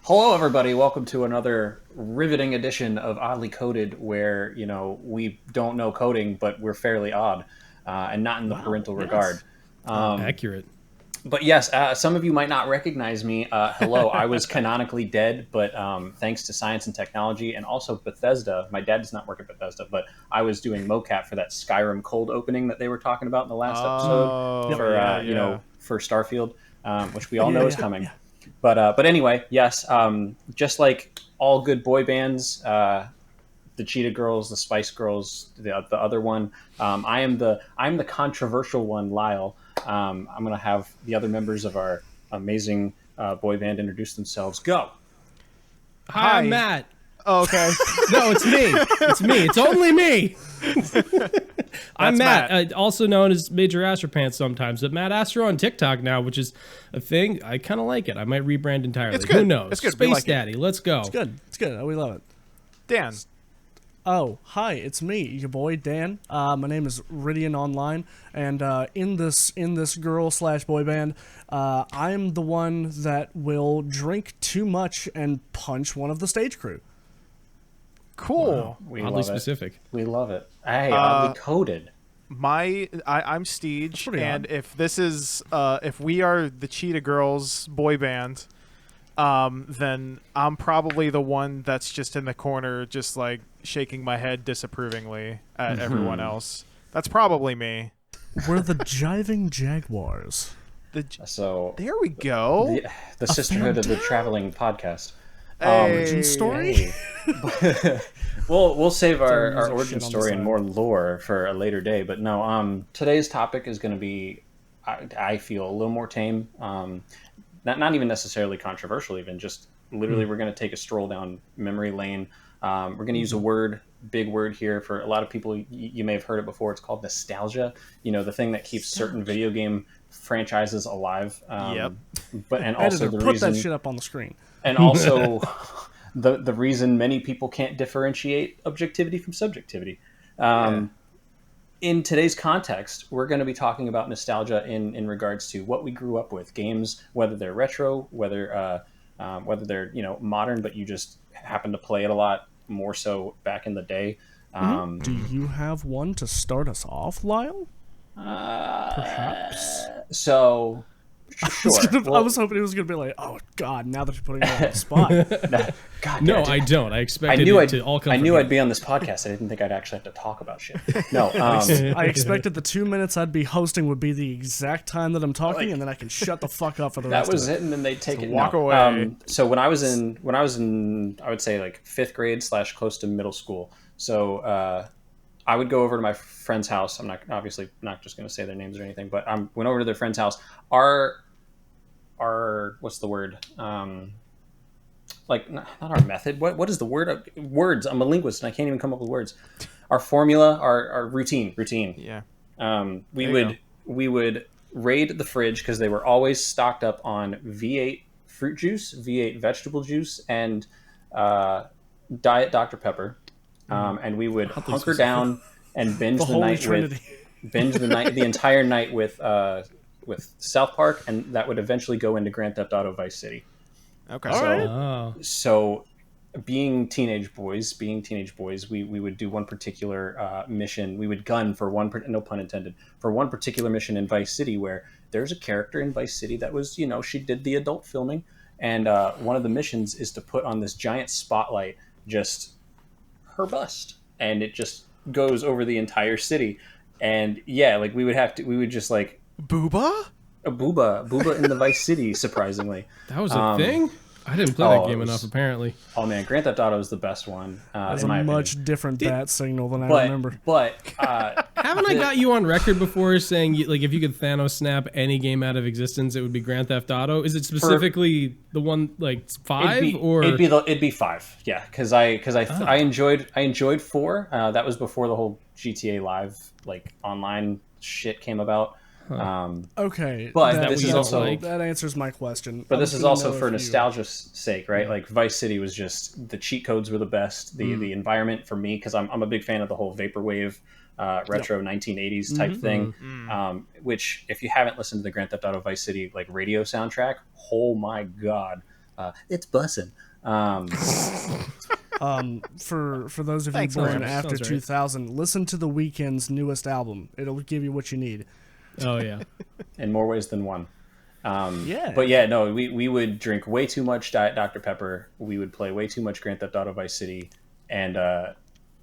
Hello, everybody. Welcome to another riveting edition of Oddly Coded, where we don't know coding, but we're fairly odd, and not in the parental regard. Accurate. But yes, some of you might not recognize me. Hello, I was canonically dead, but thanks to science and technology, and also Bethesda. My dad does not work at Bethesda, but I was doing mocap for that Skyrim cold opening that they were talking about in the last episode for Starfield, which we all know is coming. Yeah. But anyway, yes, just like all good boy bands, the Cheetah Girls, the Spice Girls, the other one, I'm the controversial one, LYLE. I'm going to have the other members of our amazing boy band introduce themselves. Go. Hi, I'm Matt. Oh, okay. No, it's me. It's me. It's only me. I'm Matt. Also known as Major Astro Pants sometimes, but Matt Astro on TikTok now, which is a thing. I kind of like it. I might rebrand entirely. It's good. Who knows? It's good. Space like Daddy. Let's go. It's good. It's good. We love it. Dan. Oh, hi, it's me, your boy Dan. My name is Ridian Online, and in this girl/boy band, I'm the one that will drink too much and punch one of the stage crew. Cool. We Oddly love specific. It. We love it. Hey, oddly coded. I'm STEEJ, and if we are the Cheetah Girls boy band, then I'm probably the one that's just in the corner, just like shaking my head disapprovingly at everyone else. That's probably me. We're the Jiving Jaguars. So there we go. The sisterhood of the traveling podcast. Origin story. Hey. we'll save our origin story and more lore for a later day. But no, today's topic is going to be, I feel, a little more tame. Not even necessarily controversial, even just literally we're going to take a stroll down memory lane. We're going to use a big word here for a lot of people. You may have heard it before. It's called nostalgia. The thing that keeps certain video game franchises alive. Yep. And also the put reason that shit up on the screen. And also the reason many people can't differentiate objectivity from subjectivity. In today's context, we're going to be talking about nostalgia in regards to what we grew up with, games, whether they're retro, whether they're modern, but you just happen to play it a lot more so back in the day. Do you have one to start us off, Lyle? Perhaps. So. Sure. I was hoping it was going to be like, oh God, now that you're putting me on the spot. God, no, I don't. I expected it to all come I from knew you. I'd be on this podcast. I didn't think I'd actually have to talk about shit. No. I expected the 2 minutes I'd be hosting would be the exact time that I'm talking, and then I can shut the fuck up for the rest of it. That was it, and then they'd take it. Walk away. So when I was in, I would say like 5th grade / close to middle school. So I would go over to my friend's house. I'm obviously not just going to say their names or anything, but I went over to their friend's house. Our what's the word? Like not our method. What is the word? Words. I'm a linguist and I can't even come up with words. Our formula, our routine. Yeah. We would raid the fridge because they were always stocked up on V8 fruit juice, V8 vegetable juice, and Diet Dr. Pepper. And we would hunker down and binge the entire night with South Park, and that would eventually go into Grand Theft Auto Vice City. Okay. So being teenage boys, we would do one particular mission. We would gun for no pun intended, for one particular mission in Vice City where there's a character in Vice City that was, she did the adult filming, and one of the missions is to put on this giant spotlight just her bust, and it just goes over the entire city. And yeah, like we would just like Booba in the Vice City, surprisingly. That was a thing? I didn't play that game enough, apparently. Oh man, Grand Theft Auto is the best one. That's a much different bat signal than I remember. But haven't I got you on record before saying like if you could Thanos snap any game out of existence, it would be Grand Theft Auto? Is it specifically the one like 5 It'd be 5, yeah. Because I enjoyed 4. That was before the whole GTA Live like online shit came about. Okay, but this is also that answers my question. But this is also for nostalgia's sake, right? Like Vice City was just the cheat codes were the best. The environment for me, because I'm a big fan of the whole vaporwave, retro 1980s type thing. Which, if you haven't listened to the Grand Theft Auto Vice City like radio soundtrack, oh my god, It's bussin'. For those of you Thanks, born Rams. after Sounds right. 2000, listen to The Weeknd's newest album. It'll give you what you need. Oh yeah. In more ways than one. Yeah. But yeah, no, we would drink way too much Diet Dr. Pepper. We would play way too much Grand Theft Auto Vice City. And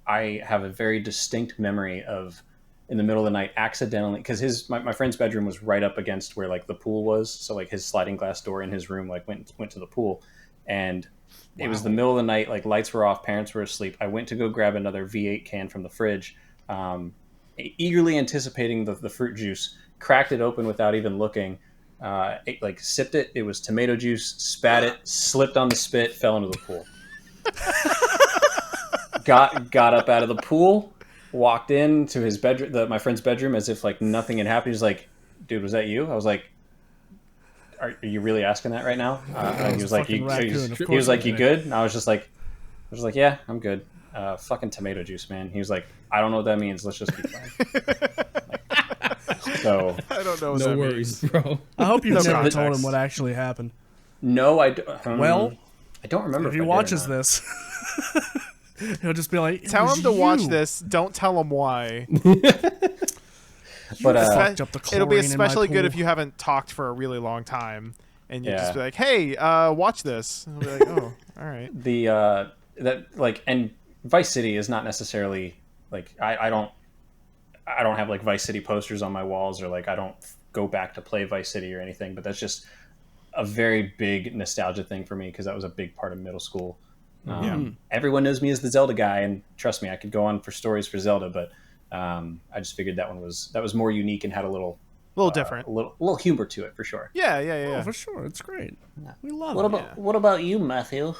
I have a very distinct memory of in the middle of the night accidentally, because my friend's bedroom was right up against where like the pool was. So like his sliding glass door in his room like went to the pool. And it was the middle of the night, like lights were off, parents were asleep. I went to go grab another V8 can from the fridge, eagerly anticipating the fruit juice, cracked it open without even looking. Sipped it. It was tomato juice. Spat it. Slipped on the spit. Fell into the pool. got up out of the pool. Walked into his bedroom, my friend's bedroom, as if like nothing had happened. He's like, "Dude, was that you?" I was like, "Are you really asking that right now?" And he was like, "You good?" And I was just like, "Yeah, I'm good." Fucking tomato juice, man. He was like, "I don't know what that means. Let's just keep playing." So I don't know. What No that worries, means. bro. I hope you've No never context. told him what actually happened. no, I don't remember If if he I did or watches not. this, he'll just be like, Tell him to watch this. Don't tell him why. But fucked up the It'll be chlorine in my especially good pool. if you haven't talked for a really long time, and you Yeah. just be like, "Hey, watch this." And I'll be like, "Oh, all right." And Vice City is not necessarily like I don't have like Vice City posters on my walls, or like I don't go back to play Vice City or anything, but that's just a very big nostalgia thing for me because that was a big part of middle school. Everyone knows me as the Zelda guy, and trust me, I could go on for stories for Zelda, but I just figured that was more unique and had a little different. a little humor to it for sure. Yeah. Oh, for sure. It's great. We love it. What about you, Matthew?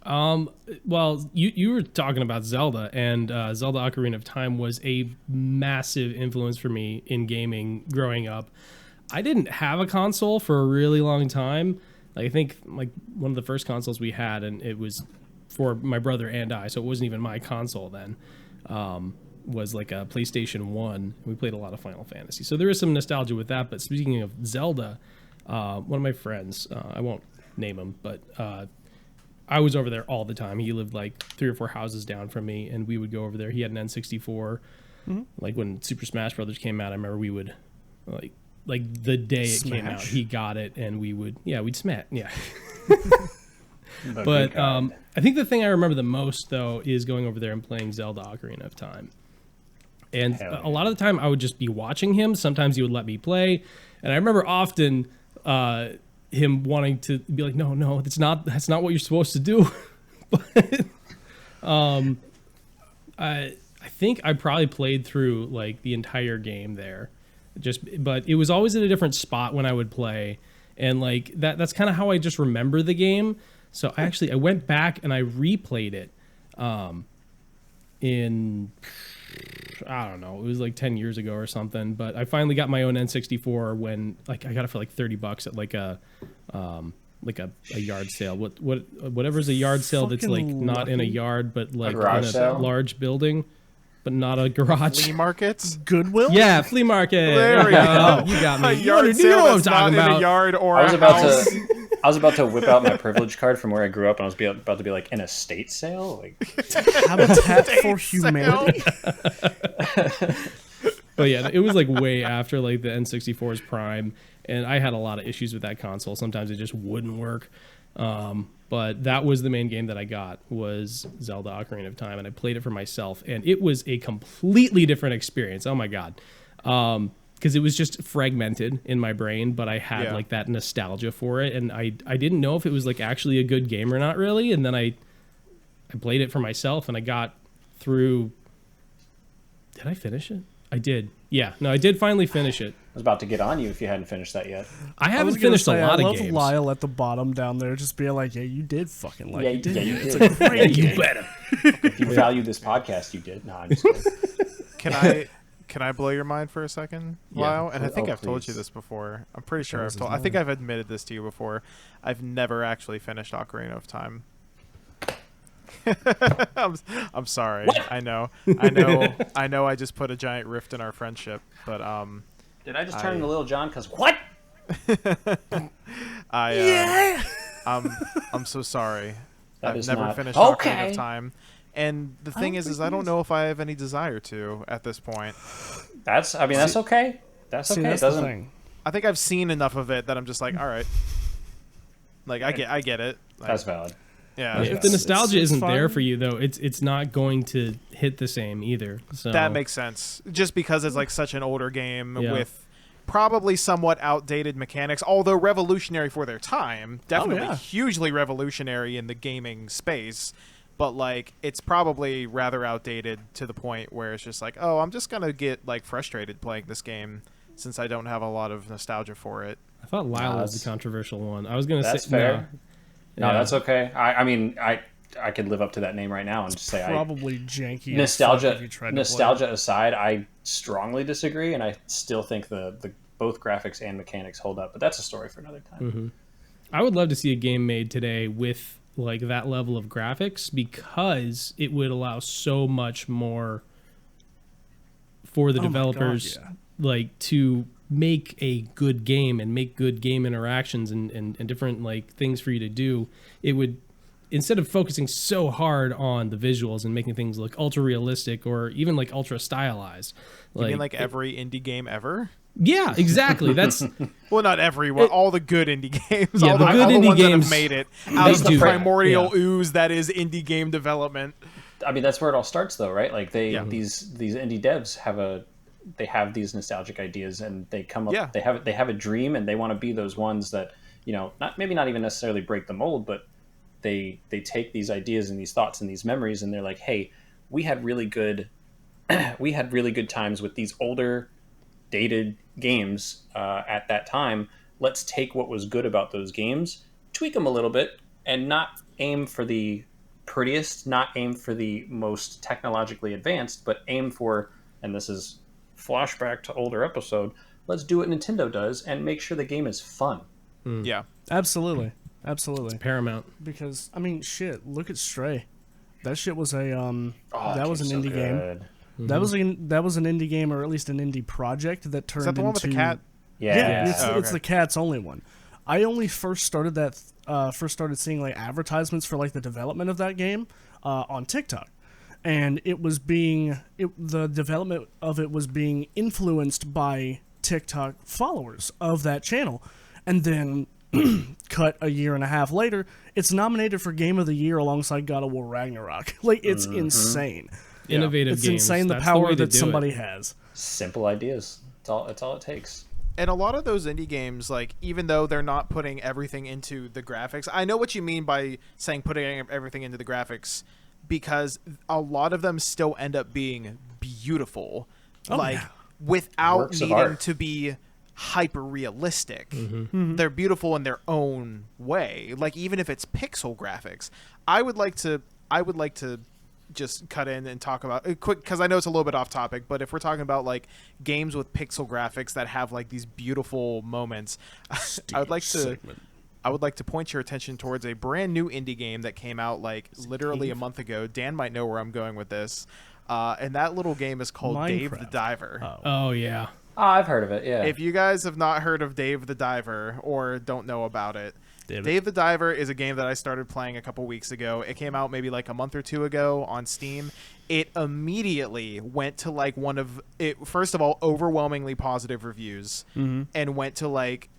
Well, you were talking about Zelda, and Zelda Ocarina of Time was a massive influence for me in gaming growing up. I didn't have a console for a really long time. Like, I think like one of the first consoles we had, and it was for my brother and I, so it wasn't even my console then, was like a PlayStation 1. We played a lot of Final Fantasy. So there is some nostalgia with that. But speaking of Zelda, one of my friends, I won't name him, but I was over there all the time. He lived like 3 or 4 houses down from me, and we would go over there. He had an N64. Like when Super Smash Brothers came out, I remember we would like the day it came out, he got it, and we'd smash. Yeah. But I think the thing I remember the most though is going over there and playing Zelda Ocarina of Time. And a lot of the time I would just be watching him. Sometimes he would let me play, and I remember often him wanting to be like, no, that's not what you're supposed to do. But I think I probably played through like the entire game there, but it was always at a different spot when I would play, and like that's kind of how I just remember the game. So I went back and I replayed it in, I don't know, it was like 10 years ago or something, but I finally got my own N64 when like I got it for like $30 at like a yard sale. Whatever's a yard sale that's like not in a yard but like in a sale? large building, but not a garage. Flea markets. Goodwill? Yeah, flea market. There we go. You got me. A You yard know sale what I'm that's not talking in about. a yard or I was a about house. I was about to whip out my privilege card from where I grew up, and I was about to be like, an estate sale? Like, Habitat for Humanity. But yeah, it was like way after like the N64's prime, and I had a lot of issues with that console. Sometimes it just wouldn't work. But that was the main game that I got, was Zelda Ocarina of Time, and I played it for myself, and it was a completely different experience. Oh my god. Because it was just fragmented in my brain, but I had like that nostalgia for it, and I didn't know if it was like actually a good game or not really, and then I played it for myself, and I got through. Did I finish it? I did. Yeah, no, I did finally finish it. I was about to get on you if you hadn't finished that yet. I haven't finished a lot I of love games. Lyle at the bottom down there just being like, yeah, you did fucking like it. you It's did. a great game. better. If you value this podcast, you did. No, I'm just kidding. Can I blow your mind for a second, Yeah. Lyle? And I think Oh, I've told you please. this before. I'm pretty sure Yours I've is told. I mine. think I've admitted this to you before. I've never actually finished Ocarina of Time. I'm sorry. I know. I just put a giant rift in our friendship, but Did I just turn into Little John? Because what? I'm I'm so sorry. That I've is never not finished okay. Ocarina of Time. And the thing is I don't know if I have any desire to at this point. That's okay. That's okay. That's It doesn't. the thing. I think I've seen enough of it that I'm just like, all right. Like I get it. Like, That's valid. yeah. If the nostalgia it's isn't there fine. for you, though, it's not going to hit the same either. So That makes sense. Just because it's like such an older game Yeah. with probably somewhat outdated mechanics, although revolutionary for their time. Definitely yeah. hugely revolutionary in the gaming space. But like it's probably rather outdated to the point where it's just like, oh, I'm just gonna get like frustrated playing this game since I don't have a lot of nostalgia for it. I thought LYLE was that's- the controversial one. I was going to say That's fair. No, Yeah. that's okay. I mean, I could live up to that name right now and just say Probably janky. as fuck nostalgia. if you tried to play it. Nostalgia aside, I strongly disagree, and I still think the both graphics and mechanics hold up. But that's a story for another time. I would love to see a game made today with like that level of graphics because it would allow so much more for the Oh my God, developers yeah. like to make a good game and make good game interactions and different like things for you to do. It would, instead of focusing so hard on the visuals and making things look ultra realistic or even like ultra stylized. You mean like every indie game ever? Yeah, exactly. That's Well, not every one. All the good indie games. Yeah, all the good all indie ones that games, have made it out they of the do. primordial Yeah. ooze that is indie game development. I mean, that's where it all starts, though, right? Like Yeah. these indie devs have these nostalgic ideas, and they come up. Yeah. They have a dream, and they want to be those ones that not even necessarily break the mold, but they take these ideas and these thoughts and these memories, and they're like, hey, we had really good times with these older, dated games at that time. Let's take what was good about those games, tweak them a little bit, and not aim for the prettiest, not aim for the most technologically advanced, but aim for, and this is flashback to older episode, let's do what Nintendo does and make sure the game is fun. Yeah. Absolutely. paramount. Because I mean, shit. Look at Stray. That shit was a Oh, that was an game's so indie game. good. That was an indie game, or at least an indie project that turned Is that the one with the into- cat? Yeah. Yeah, it's, Oh, it's okay. the cat's only one. I only first started seeing like advertisements for like the development of that game on TikTok, and the development of it was being influenced by TikTok followers of that channel, and then cut a year and a half later, it's nominated for Game of the Year alongside God of War Ragnarok. Like it's insane. Innovative It's games. insane the That's power way to that do it. somebody has. Simple ideas. It's all it takes. And a lot of those indie games, like, even though they're not putting everything into the graphics, I know what you mean by saying putting everything into the graphics, because a lot of them still end up being beautiful, without Works of needing art. to be hyper realistic. Mm-hmm. They're beautiful in their own way. Like, even if it's pixel graphics, I would like to just cut in and talk about quick, because I know it's a little bit off topic, but if we're talking about like games with pixel graphics that have like these beautiful moments, I would like to point your attention towards a brand new indie game that came out like literally a month ago. Dan might know where I'm going with this, and that little game is called Dave the Minecraft. Diver. Oh yeah. Oh, I've heard of it. Yeah. If you guys have not heard of Dave the Diver or don't know about it, Dave the Diver is a game that I started playing a couple weeks ago. It came out maybe like a month or two ago on Steam. It immediately went to like first of all, overwhelmingly positive reviews, and went to like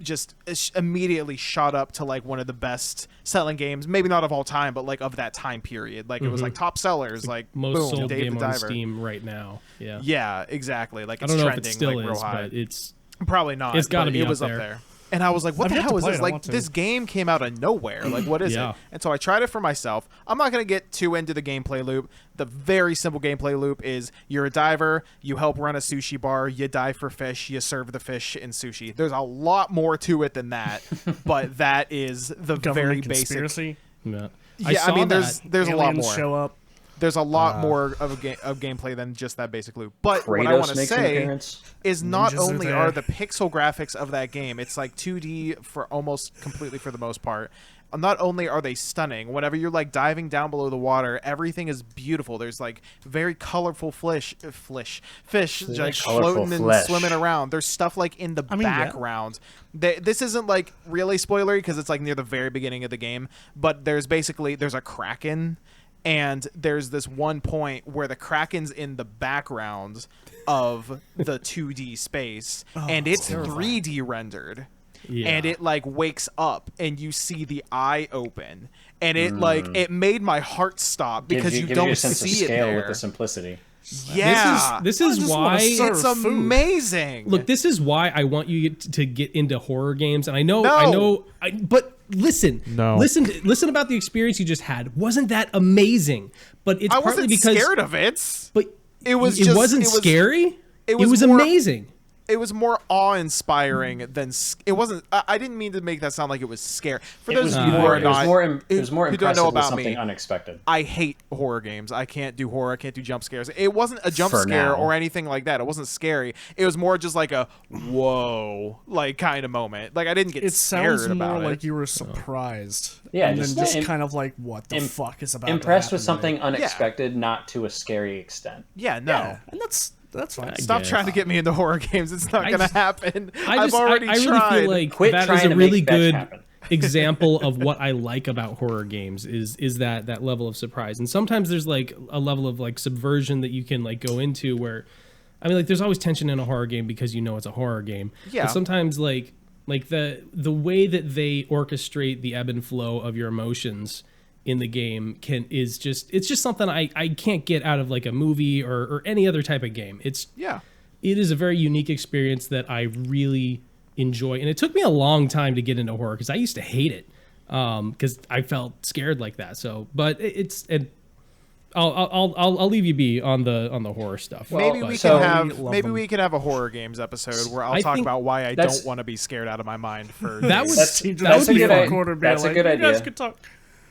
just immediately shot up to like one of the best selling games, maybe not of all time, but like of that time period. Like it was like top sellers, like Most boom, sold Dave game the on Diver. Steam right now. Yeah. Yeah, exactly. Like I it's don't know if trending it still like real is, high. but it's Probably not. It's gotta but be it up was there. up there. And I was like, what I've the yet hell to is play this? it. I Like, want to. this game came out of nowhere. Like, what is Yeah. it? And so I tried it for myself. I'm not going to get too into the gameplay loop. The very simple gameplay loop is you're a diver, you help run a sushi bar, you dive for fish, you serve the fish in sushi. There's a lot more to it than that, but that is the very Government basic. conspiracy. yeah. Yeah, I saw mean, that. there's a lot Aliens more. show up. There's a lot more of gameplay than just that basic loop. But what I want Kratos to makes an say appearance. is not Ninjas are only there. are the pixel graphics of that game, it's like 2D for almost completely for the most part, not only are they stunning, whenever you're like diving down below the water, everything is beautiful. There's like very colorful fish like floating and swimming around. There's stuff like in the background. Yeah. This isn't like really spoilery because it's like near the very beginning of the game, but there's a kraken, and there's this one point where the kraken's in the background of the 2D space, and it's 3D rendered. Yeah. And it like wakes up and you see the eye open, and it like it made my heart stop because you don't see it there with the simplicity. Yeah, this is why it's amazing. Look, this is why I want you to get into horror games, and I know, but listen about the experience you just had. Wasn't that amazing? But it's I partly wasn't because scared of it. But it wasn't scary. It was more amazing. It was more awe-inspiring than it wasn't. I didn't mean to make that sound like it was scary. For those of you who are not, it was more impressive with something unexpected. I hate horror games. I can't do horror. I can't do jump scares. It wasn't a jump scare or anything like that. It wasn't scary. It was more just like a whoa, like kind of moment. Like I didn't get scared about it. It sounds more like you were surprised. Yeah, and just kind of like what the fuck is about. Impressed with something unexpected, not to a scary extent. Yeah, no, and that's fine. Stop trying to get me into horror games. It's not going to happen. I've already tried. I really feel like that is a really good example of what I like about horror games is that level of surprise. And sometimes there's like a level of like subversion that you can like go into where, I mean, like there's always tension in a horror game because you know it's a horror game. Yeah. But sometimes like the way that they orchestrate the ebb and flow of your emotions in the game it's just something I can't get out of like a movie or any other type of game. It is a very unique experience that I really enjoy, and it took me a long time to get into horror because I used to hate it because I felt scared like that. So, but I'll leave you be on the horror stuff. Well, maybe we can have a horror games episode where I'll talk about why I don't want to be scared out of my mind for that's a good idea. You guys could talk.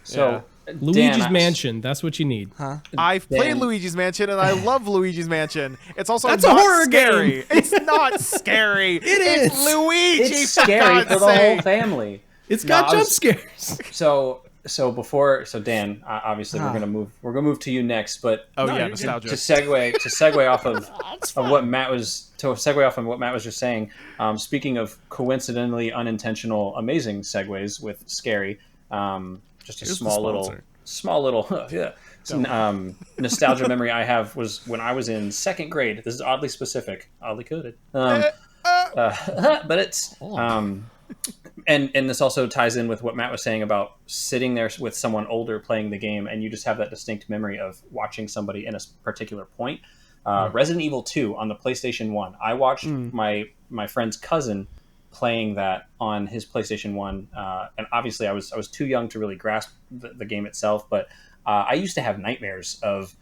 So Luigi's Mansion, that's what you need. Huh? I've played Luigi's Mansion and I love Luigi's Mansion. It's also that's not a horror scary. Game. It's not scary. It's Luigi. It's scary for the whole family. It's got jump scares. So Dan, obviously we're gonna move to you next, but nostalgia. To segue off of what Matt was just saying. Speaking of coincidentally unintentional amazing segues with scary. Just a small little nostalgia memory I have was when I was in second grade. This is oddly specific, oddly coded. But it's and this also ties in with what Matt was saying about sitting there with someone older playing the game, and you just have that distinct memory of watching somebody in a particular point. Resident Evil 2 on the PlayStation 1. I watched my friend's cousin playing that on his PlayStation 1, and obviously I was too young to really grasp the game itself, but I used to have nightmares of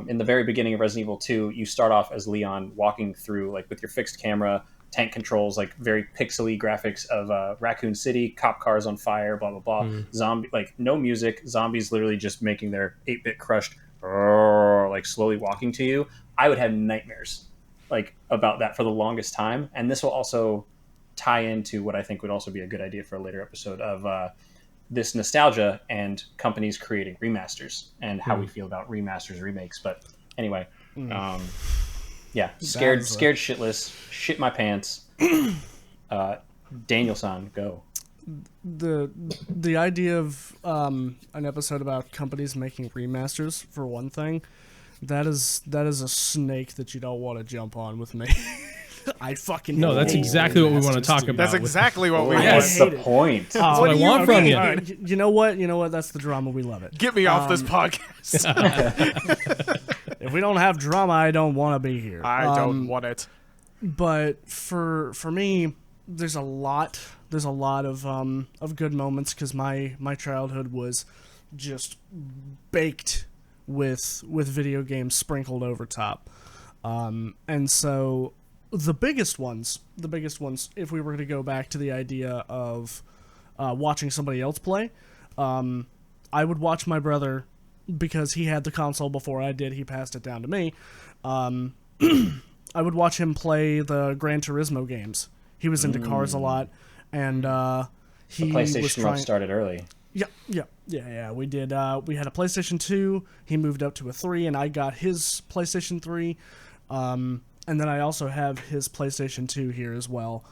in the very beginning of Resident Evil 2, you start off as Leon walking through like with your fixed camera, tank controls, like very pixely graphics of Raccoon City, cop cars on fire, blah blah blah, zombie, like no music, zombies literally just making their 8-bit crushed like slowly walking to you. I would have nightmares like about that for the longest time, and this will also tie into what I think would also be a good idea for a later episode of this nostalgia and companies creating remasters and how we feel about remasters, remakes. But anyway, scared shitless, shit my pants. Daniel-san, go. The idea of an episode about companies making remasters, for one thing, that is a snake that you don't want to jump on with me. I fucking no. That's exactly what we want to talk about. That's exactly what we want. That's the point. That's what I want from you. Right, you know what? That's the drama. We love it. Get me off this podcast. If we don't have drama, I don't want to be here. I don't want it. But for me, there's a lot of good moments because my childhood was just baked with video games sprinkled over top, and so. The biggest ones, if we were to go back to the idea of watching somebody else play, I would watch my brother because he had the console before I did. He passed it down to me. I would watch him play the Gran Turismo games. He was into cars a lot, and he the PlayStation started early. Yeah. We did. We had a PlayStation 2. He moved up to a 3, and I got his PlayStation 3. And then I also have his PlayStation 2 here as well.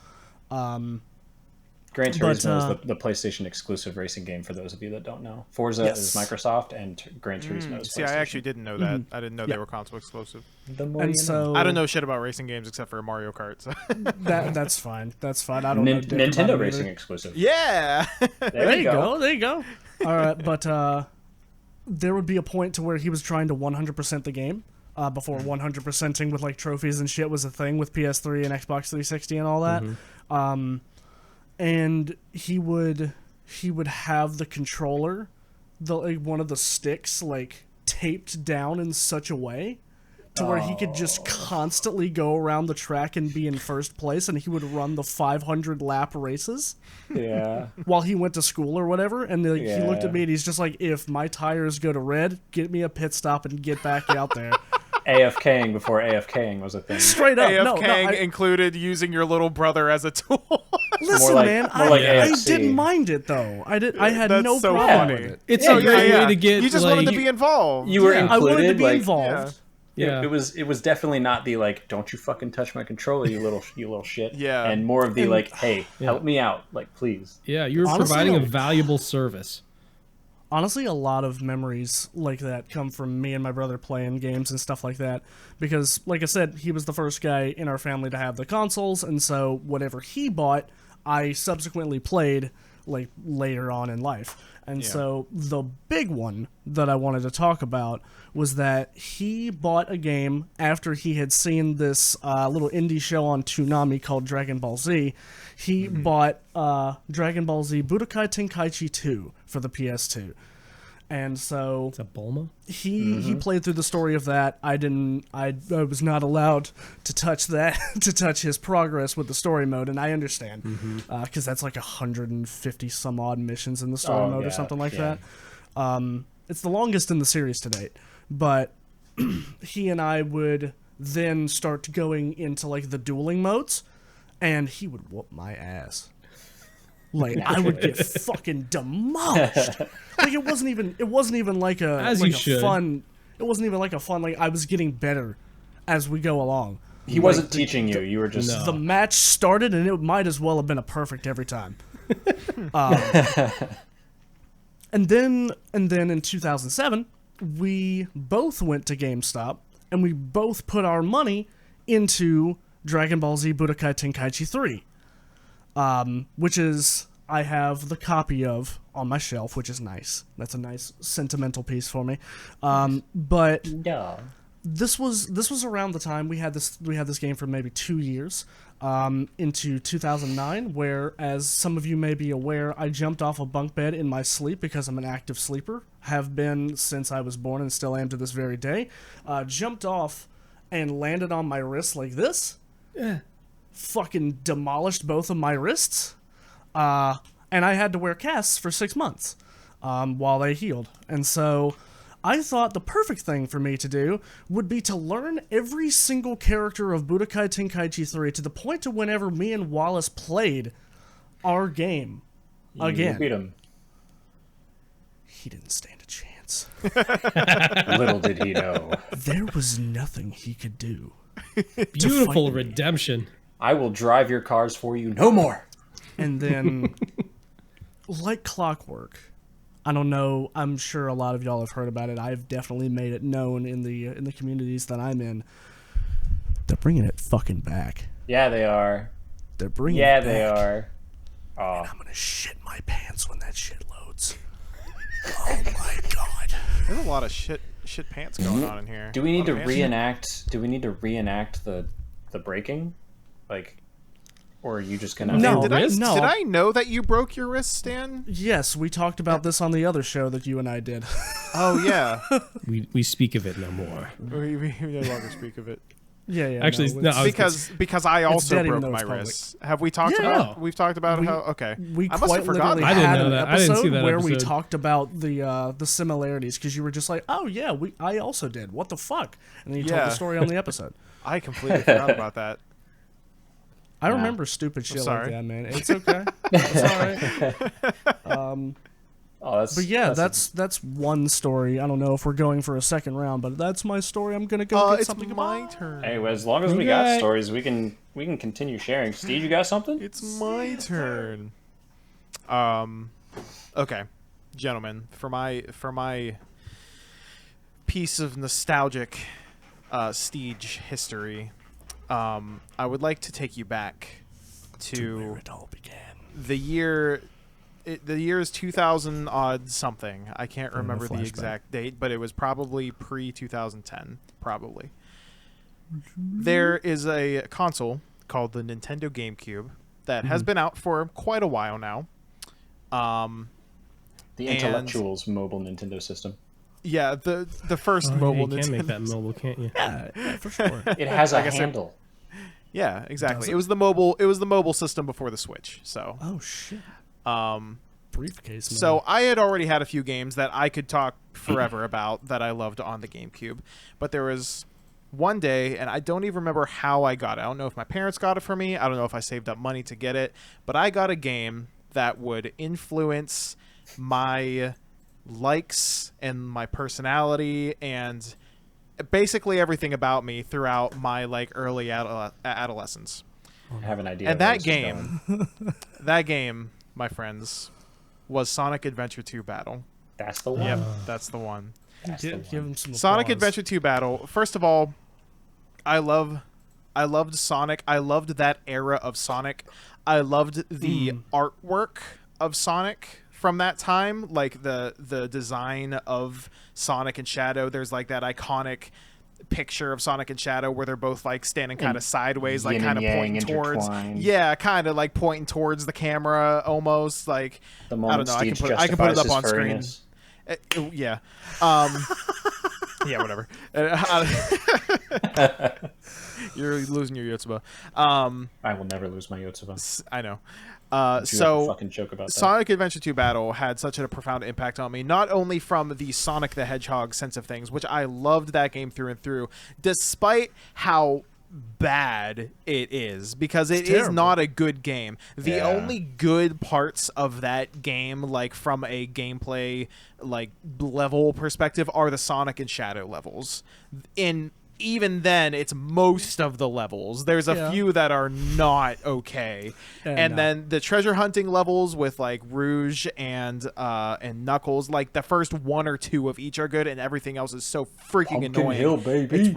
Gran Turismo is the PlayStation exclusive racing game for those of you that don't know. Forza is Microsoft, and Gran Turismo is PlayStation. See, I actually didn't know that. I didn't know they were console exclusive. And so I don't know shit about racing games except for Mario Kart. So. that's fine. That's fine. I don't know Nintendo racing exclusive. Yeah. There you go. There you go. All right, but there would be a point to where he was trying to 100% the game before 100%ing with like trophies and shit was a thing with PS3 and Xbox 360 and all that. And he would have the controller, one of the sticks, like taped down in such a way to where he could just constantly go around the track and be in first place, and he would run the 500 lap races. Yeah. While he went to school or whatever, and he looked at me and he's just like, "If my tires go to red, get me a pit stop and get back out there." AFKing before AFKing was a thing. Straight up, AFKing included using your little brother as a tool. Listen, man, I didn't mind it though. I had no problem with it. It's a great way to get. You just wanted to be involved. You were included. I wanted to be involved. Yeah. It was definitely not the like, don't you fucking touch my controller, you little shit. Yeah. And more of the like, hey, help me out, like please. Yeah, you were providing a valuable service. Honestly, a lot of memories like that come from me and my brother playing games and stuff like that. Because, like I said, he was the first guy in our family to have the consoles, and so whatever he bought, I subsequently played like later on in life. And so the big one that I wanted to talk about was that he bought a game after he had seen this little indie show on Toonami called Dragon Ball Z. He bought Dragon Ball Z Budokai Tenkaichi 2 for the PS2. And so it's a Bulma. He played through the story of that. I was not allowed to touch that, to touch his progress with the story mode, and I understand because that's like 150 some odd missions in the story mode or something like that. It's the longest in the series to date, but he and I would then start going into like the dueling modes, and he would whoop my ass. Like I would get fucking demolished. Like it wasn't even like a fun. It wasn't even like a fun. Like I was getting better as we go along. He wasn't teaching you. You were just the match started, and it might as well have been a perfect every time. And then in 2007, we both went to GameStop, and we both put our money into Dragon Ball Z Budokai Tenkaichi 3. Which is I have the copy of on my shelf, which is nice. That's a nice sentimental piece for me. But this was around the time we had this game for maybe 2 years, into 2009, where, as some of you may be aware, I jumped off a bunk bed in my sleep because I'm an active sleeper, have been since I was born and still am to this very day. Jumped off and landed on my wrist like this. Yeah. Fucking demolished both of my wrists, and I had to wear casts for 6 months while they healed. And so I thought the perfect thing for me to do would be to learn every single character of Budokai Tenkaichi 3 to the point to whenever me and Wallace played our game again. You beat him. He didn't stand a chance. Little did he know. There was nothing he could do. Beautiful redemption. I will drive your cars for you no more. And then, like clockwork, I don't know, I'm sure a lot of y'all have heard about it. I've definitely made it known in the communities that I'm in. They're bringing it fucking back. Yeah, they are. They're bringing it back. Yeah, they are. And I'm gonna shit my pants when that shit loads. Oh my god. There's a lot of shit pants going on in here. Do we need to reenact? Do we need to reenact the breaking? Like, or are you just gonna? No, did I know that you broke your wrist, Stan? Yes, we talked about this on the other show that you and I did. Oh yeah. we speak of it no more. We no longer speak of it. Yeah. Actually, because I also broke my wrist. Have we talked about? We've talked about how. Okay. We I must have forgotten. I didn't know an that. I didn't see that where episode. we talked about the similarities because you were just like, oh yeah, I also did. What the fuck? And then you told the story on the episode. I completely forgot about that. I remember stupid shit like that, man. It's okay. It's all right. Oh, But yeah, that's one story. I don't know if we're going for a second round, but that's my story. I'm gonna go get it's something. my turn. Hey, as long as we got stories, we can continue sharing. Steve, you got something? It's my turn. Okay, gentlemen, for my piece of nostalgic STEEJ history, I would like to take you back to where it all began. The year is 2000 odd something. I can't remember the exact date, but it was probably pre 2010, probably. There is a console called the Nintendo GameCube that has been out for quite a while now. The Intellectuals mobile Nintendo system. Yeah, the first mobile Nintendo. You can make that mobile, can't you? Yeah, for sure. It has a handle. Yeah, exactly. It was the mobile system before the Switch. So. Oh shit. Briefcase. Man. So I had already had a few games that I could talk forever about that I loved on the GameCube, but there was one day, and I don't even remember how I got it. I don't know if my parents got it for me. I don't know if I saved up money to get it, but I got a game that would influence my likes and my personality and basically everything about me throughout my early adolescence. I have an idea. And that game, my friends, was Sonic Adventure 2 Battle. That's the one. Yep, that's the one. Give him some Sonic applause. Adventure 2 Battle. First of all, I loved Sonic. I loved that era of Sonic. I loved the artwork of Sonic from that time, like the design of Sonic and Shadow. There's that iconic picture of Sonic and Shadow where they're both standing kind of sideways, kind of pointing towards. Yeah, kind of pointing towards the camera almost. The moment I don't know. I can put it up on screen. Yeah. Yeah, whatever. You're losing your Yotsuba. I will never lose my Yotsuba. I know. So fucking joke about that. Sonic Adventure 2 Battle had such a profound impact on me, not only from the Sonic the Hedgehog sense of things, which I loved that game through and through, despite how bad it is, because it is not a good game. The only good parts of that game, from a gameplay level perspective, are the Sonic and Shadow levels. Even then, it's most of the levels. There's a few that are not okay, and then the treasure hunting levels with Rouge and Knuckles, the first one or two of each are good, and everything else is so freaking annoying. Hill, baby.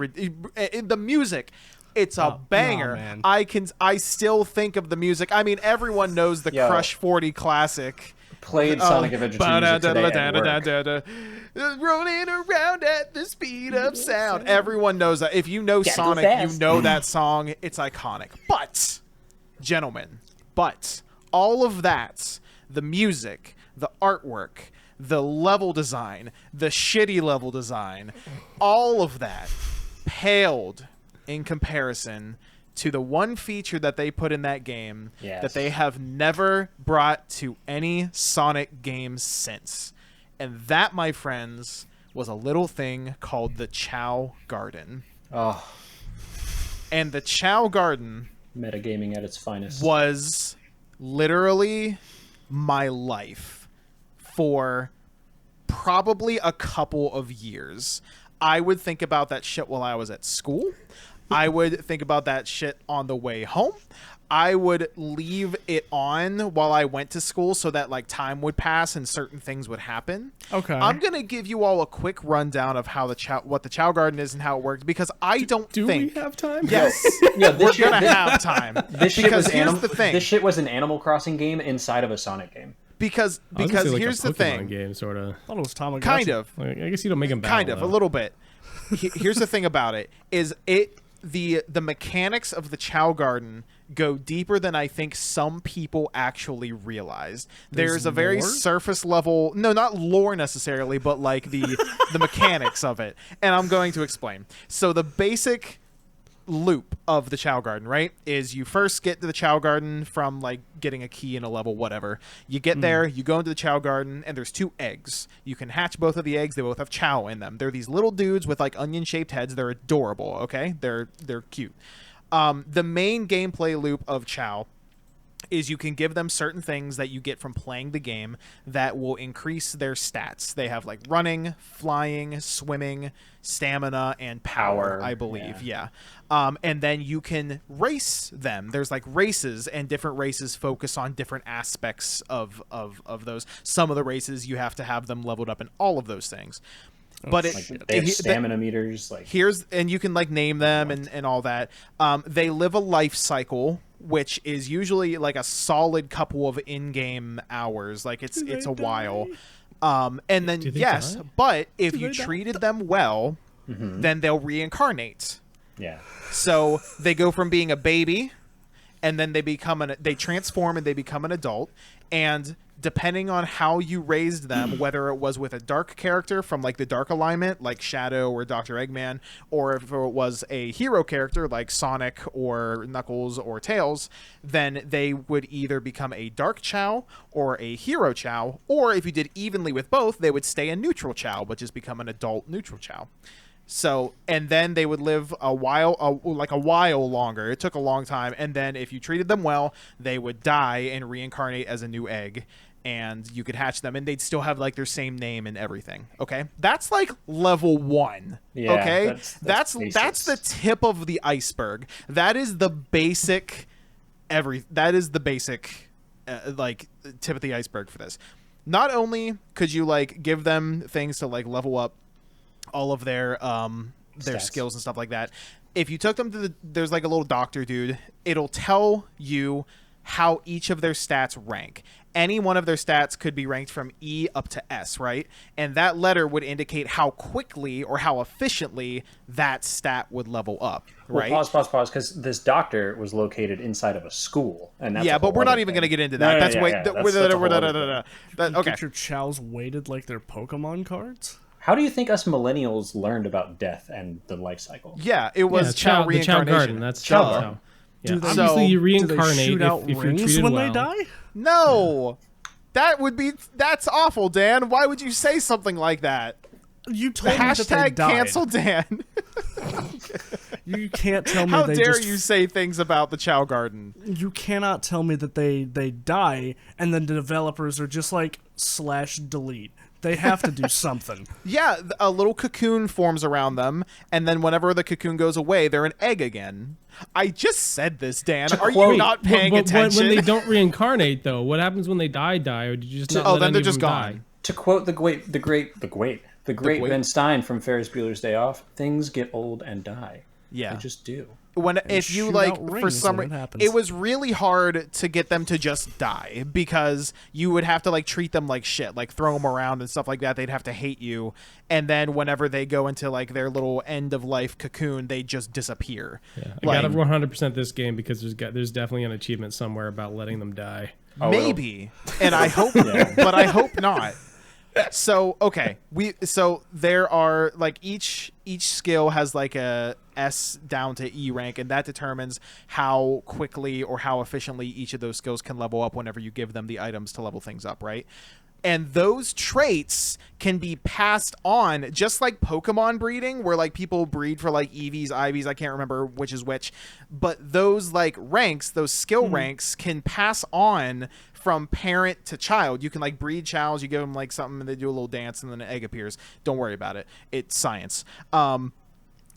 The music. It's a banger. man. I still think of the music. I mean, everyone knows the Crush 40 classic. Played Sonic Adventure 2 music today at work. Rolling around at the speed of sound. Everyone knows that. If you know Sonic, you know that song. It's iconic. But, gentlemen, all of that, the music, the artwork, the level design, the shitty level design, all of that paled in comparison to the one feature that they put in that game that they have never brought to any Sonic game since. And that, my friends, was a little thing called the Chao Garden. Oh. And the Chao Garden... Metagaming at its finest. ...was literally my life for probably a couple of years. I would think about that shit while I was at school. I would think about that shit on the way home. I would leave it on while I went to school so that time would pass and certain things would happen. Okay. I'm going to give you all a quick rundown of how what the Chao Garden is and how it works, because I don't think... Do we have time? Yes. We're going to have time. Here's the thing. This shit was an Animal Crossing game inside of a Sonic game. Because here's the thing. Game, sort of. I thought it was Tamagotchi. Kind of. I guess you don't make them battle, kind of, though. a little bit. Here's the thing about it. The mechanics of the Chao Garden go deeper than I think some people actually realized. There's a very surface level, no, not lore necessarily, but the mechanics of it. And I'm going to explain. So the basic loop of the Chao Garden, right, is you first get to the Chao Garden from getting a key in a level, whatever. You get there, you go into the Chao Garden, and there's 2 eggs. You can hatch both of the eggs. They both have Chao in them. They're these little dudes with onion-shaped heads. They're adorable, okay? They're cute. The main gameplay loop of Chao is you can give them certain things that you get from playing the game that will increase their stats. They have like running, flying, swimming, stamina, and power, I believe. Yeah. And then you can race them. There's like races, and different races focus on different aspects of those. Some of the races you have to have them leveled up in all of those things. But they have stamina meters. Like and you can like name them and all that. They live a life cycle, which is usually like a solid couple of in-game hours. Like it's a while. And then yes, but if you treated them well, then they'll reincarnate. Yeah. So they go from being a baby, and then they transform and they become an adult, and depending on how you raised them, whether it was with a dark character from like the dark alignment, like Shadow or Dr. Eggman, or if it was a hero character like Sonic or Knuckles or Tails, then they would either become a dark Chao or a hero Chao, or if you did evenly with both, they would stay a neutral Chao, but just become an adult neutral Chao. So, and then they would live a while longer. It took a long time. And then if you treated them well, they would die and reincarnate as a new egg, and you could hatch them, and they'd still have like their same name and everything. Okay. That's like level 1. Yeah, okay. That's the tip of the iceberg. That is the basic like tip of the iceberg for this. Not only could you like give them things to like level up all of their skills and stuff like that. If you took them to there's like a little doctor dude, it'll tell you how each of their stats rank. Any one of their stats could be ranked from E up to S, right? And that letter would indicate how quickly or how efficiently that stat would level up, right? Well, pause, because this doctor was located inside of a school, and that's but we're not even going to get into that. Okay. Get your Chows weighted like they're Pokemon cards. How do you think us millennials learned about death and the life cycle? Yeah, it was Chao reincarnation. The Chao Garden. That's Chao. Yeah. Obviously, you reincarnate do they shoot out if you're rings treated when well. they die? No, that's awful, Dan. Why would you say something like that? You told me that they Hashtag died. cancel Dan. You can't tell me How they dare just... you say things about the Chao Garden? You cannot tell me that they die and then the developers are just like /delete. They have to do something. Yeah, a little cocoon forms around them, and then whenever the cocoon goes away, they're an egg again. I just said this, Dan. Are you not paying attention? When they don't reincarnate, though, what happens when they die, or did you just not let then any they're of just them gone. die? To quote the great Ben Stein from Ferris Bueller's Day Off, things get old and die. Yeah. They just do. If you shoot like out rings for some when it reason, happens. it was really hard to get them to just die because you would have to like treat them like shit, like throw them around and stuff like that. They'd have to hate you, and then whenever they go into like their little end of life cocoon, they just disappear. Yeah, I gotta 100% this game because there's definitely an achievement somewhere about letting them die. Maybe, and I hope, but I hope not. So okay, so there are like each skill has like a S down to E rank, and that determines how quickly or how efficiently each of those skills can level up whenever you give them the items to level things up, right? And those traits can be passed on, just like Pokemon breeding, where like people breed for like EVs, IVs, I can't remember which is which, but those like ranks, those skill ranks can pass on from parent to child. You can like breed Chows, you give them like something and they do a little dance and then an egg appears. Don't worry about it. It's science.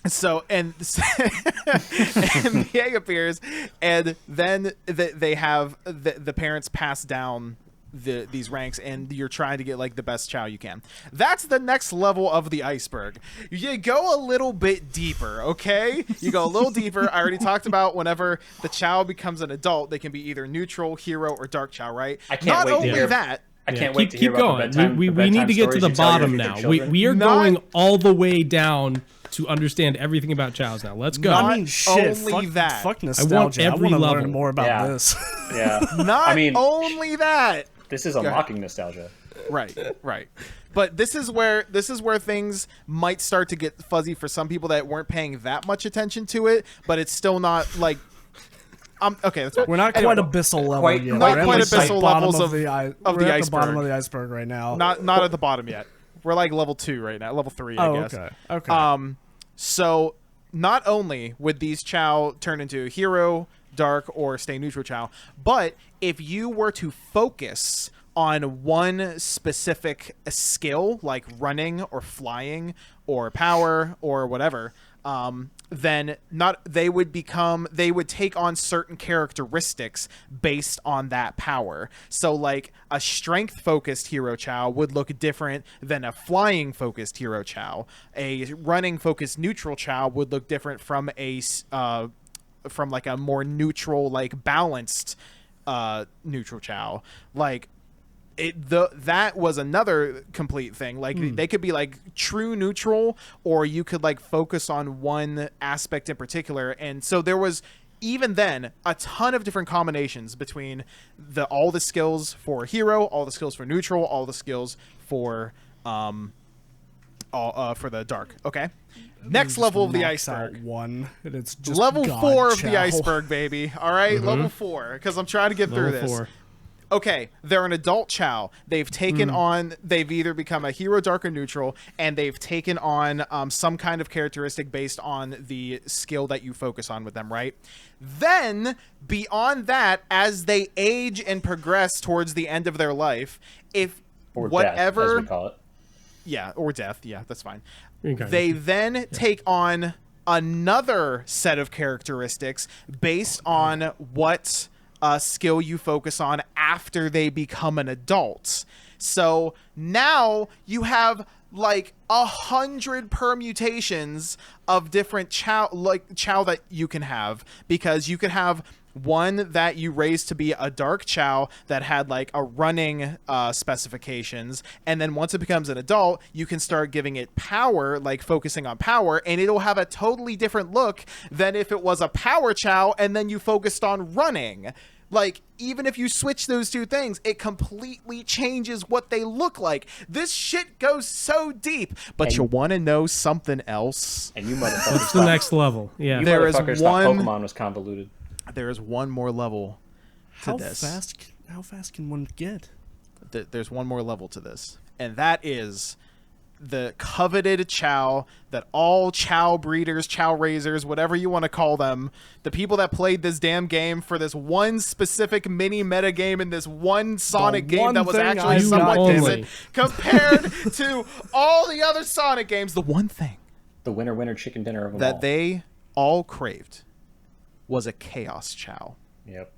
So and the egg appears, and then they have the parents pass down these ranks, and you're trying to get like the best Chao you can. That's the next level of the iceberg. You go a little bit deeper, okay? You go a little deeper. I already talked about whenever the Chao becomes an adult, they can be either neutral, hero, or dark Chao, right? I can't wait to hear that. I can't wait to hear keep about going. We need to get to the bottom now. We are going all the way down to understand everything about Chows now. Let's go. Not I mean, shit. only that. Fuck nostalgia. I want to learn more about this. Yeah. Not only that. This is unlocking nostalgia. Right. But this is where things might start to get fuzzy for some people that weren't paying that much attention to it, but it's still not like okay, that's fine. We're not quite abyssal level yet. Not we're quite at the abyssal bottom levels of the iceberg. of the iceberg. Bottom of the iceberg right now. Not at the bottom yet. We're like level 2 right now, level 3, I guess. Okay. So not only would these Chao turn into hero, dark, or stay neutral Chao. But if you were to focus on one specific skill, like running or flying or power or whatever, then they would take on certain characteristics based on that power. So like a strength focused hero Chao would look different than a flying focused hero Chao. A running focused neutral Chao would look different from like a more neutral, like balanced neutral Chao. Like that was another complete thing. Like they could be like true neutral, or you could like focus on one aspect in particular. And so there was even then a ton of different combinations between all the skills for hero, all the skills for neutral, all the skills for the dark. Okay. Next level of the iceberg. One, and it's just level God 4 of Chao. the iceberg, baby. All right, level 4, because I'm trying to get through Level this. 4. Okay, they're an adult Chao. They've taken on, they've either become a hero, dark, or neutral, and they've taken on some kind of characteristic based on the skill that you focus on with them, right? Then, beyond that, as they age and progress towards the end of their life, Or whatever, death, as we call it. yeah, or death, yeah, that's fine. Okay. They then take on another set of characteristics based on what skill you focus on after they become an adult. So now you have like 100 permutations of different Chao that you can have, because you can have one that you raised to be a dark Chao that had like a running specifications, and then once it becomes an adult, you can start giving it power, like focusing on power, and it'll have a totally different look than if it was a power Chao and then you focused on running. Like, even if you switch those two things, it completely changes what they look like. This shit goes so deep. But you want to know something else? And you motherfuckers. What's the next level? Yeah. You There is motherfuckers one- thought Pokemon was convoluted. There is one more level to How this. fast can one get? There's one more level to this, and that is the coveted Chao that all Chao breeders, Chao raisers, whatever you want to call them, the people that played this damn game for this one specific mini meta game in this one Sonic game one that was thing actually I've somewhat got decent compared to all the other Sonic games. The one thing The winner chicken dinner of them that all. they all craved was a Chaos Chao. Yep.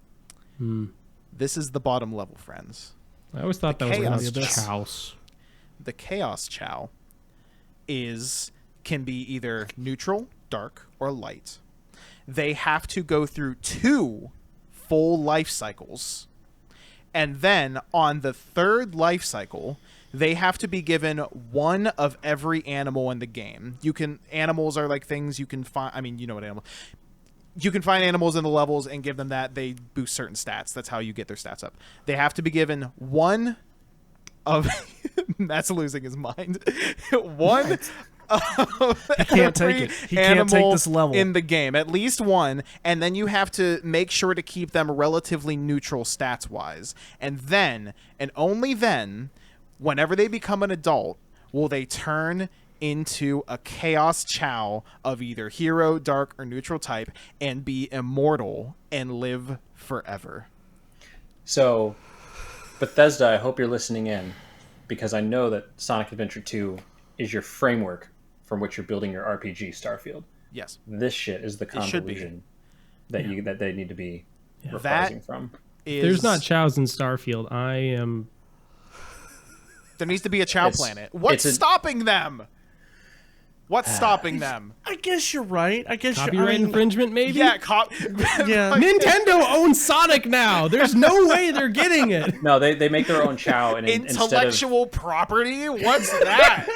This is the bottom level, friends. I always thought that was Chaos going to be Chao. Chaos. The Chaos Chao can be either neutral, dark, or light. They have to go through 2 full life cycles, and then on the 3rd life cycle, they have to be given one of every animal in the game. Animals are like things you can find. I mean, you know what animal. You can find animals in the levels and give them that. They boost certain stats. That's how you get their stats up. They have to be given one of Matt's losing his mind. One of He can't take every it. He can't take animal this level. in the game. At least one, and then you have to make sure to keep them relatively neutral stats wise. And then, and only then, whenever they become an adult, will they turn into a Chaos Chao of either hero, dark, or neutral type and be immortal and live forever. So, Bethesda, I hope you're listening in, because I know that Sonic Adventure 2 is your framework from which you're building your RPG Starfield. Yes. This shit is the It should be. convolution that they need to be reprising That from. There's not Chaos in Starfield. I am. There needs to be a Chao planet. What's stopping them? What's stopping them? I guess you're right. I guess Copyright infringement, maybe? Yeah, Yeah. Nintendo owns Sonic now. There's no way they're getting it. No, they make their own Chao, and intellectual property. What's that?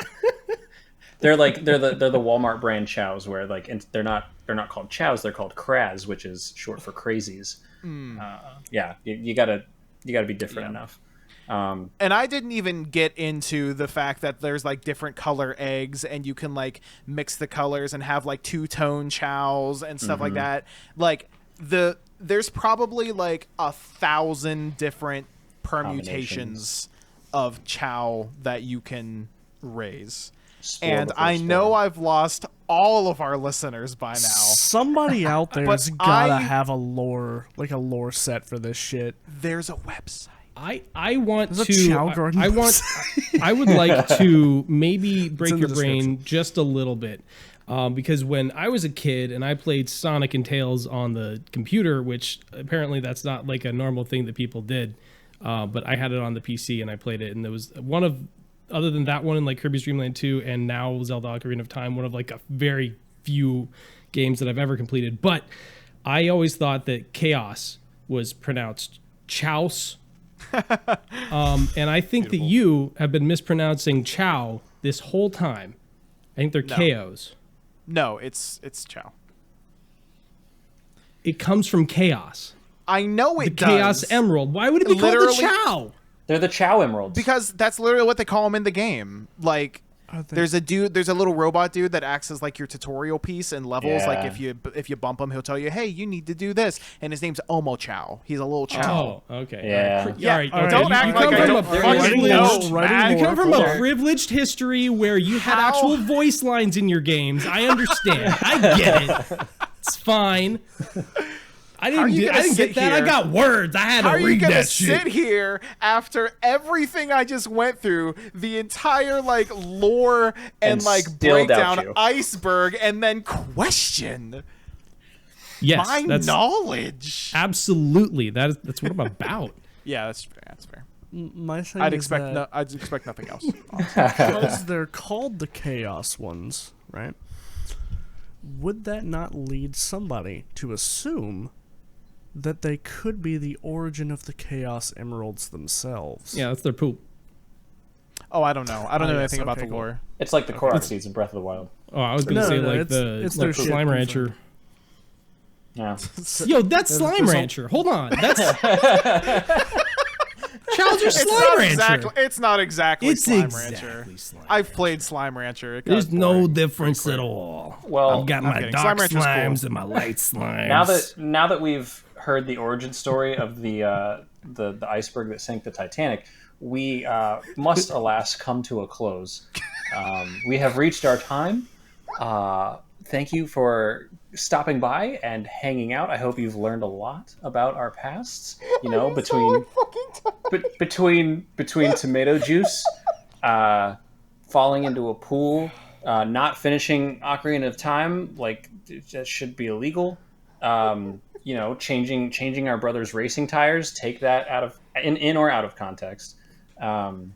they're the Walmart brand Chaos, where like they're not called Chaos, they're called Kraz, which is short for crazies. Yeah, you gotta be different enough. And I didn't even get into the fact that there's like different color eggs, and you can like mix the colors and have like 2-tone Chaos and stuff like that. Like there's probably like 1,000 different permutations of Chao that you can raise. And I know I've lost all of our listeners by now. Somebody out there's gotta have a lore set for this shit. There's a website. I want There's to. a Chao Garden I would like to maybe break your brain just a little bit. Because when I was a kid and I played Sonic and Tails on the computer, which apparently that's not like a normal thing that people did, but I had it on the PC and I played it, and there was other than that one and like Kirby's Dream Land 2 and now Zelda Ocarina of Time, one of like a very few games that I've ever completed. But I always thought that Chaos was pronounced Chouse. And I think that you have been mispronouncing Chao this whole time. I think they're KOs. No, it's Chao. It comes from Chaos. I know it does. Chaos Emerald. Why would it be called the Chao? They're the Chao Emeralds. Because that's literally what they call them in the game. Like, there's a little robot dude that acts as like your tutorial piece in levels. Yeah. Like if you bump him, he'll tell you, "Hey, you need to do this." And his name's Omo Chao. He's a little Chao. Oh, okay. Yeah. All right. Don't act like I don't fucking know, man. You come from a privileged history where you had actual voice lines in your games. I understand. I get it. It's fine. I didn't get that. I got words. I had to read that shit. How are you gonna sit here after everything I just went through, the entire like lore and like breakdown iceberg, and then question my knowledge? Absolutely. That's what I'm about. Yeah, that's fair. My thing I'd expect nothing else. Because they're called the Chaos ones, right? Would that not lead somebody to assume that they could be the origin of the Chaos Emeralds themselves? Yeah, that's their poop. Oh, I don't know. I don't know anything about the lore. It's like the Korok seeds in Breath of the Wild. Oh, I was going to say it's their Slime Rancher. Yeah. Yo, that's Slime Rancher. Hold on. That's Chow's Slime Rancher. It's not exactly Slime Rancher. I've played Slime Rancher. There's no difference at all. Well, I've got my dark slimes and my light slimes. Now that we've heard the origin story of the iceberg that sank the Titanic, we must alas come to a close. We have reached our time. Thank you for stopping by and hanging out. I hope you've learned a lot about our pasts. You know, between tomato juice, falling into a pool, not finishing Ocarina of Time, like that should be illegal. You know, changing our brother's racing tires. Take that out of in or out of context. I'm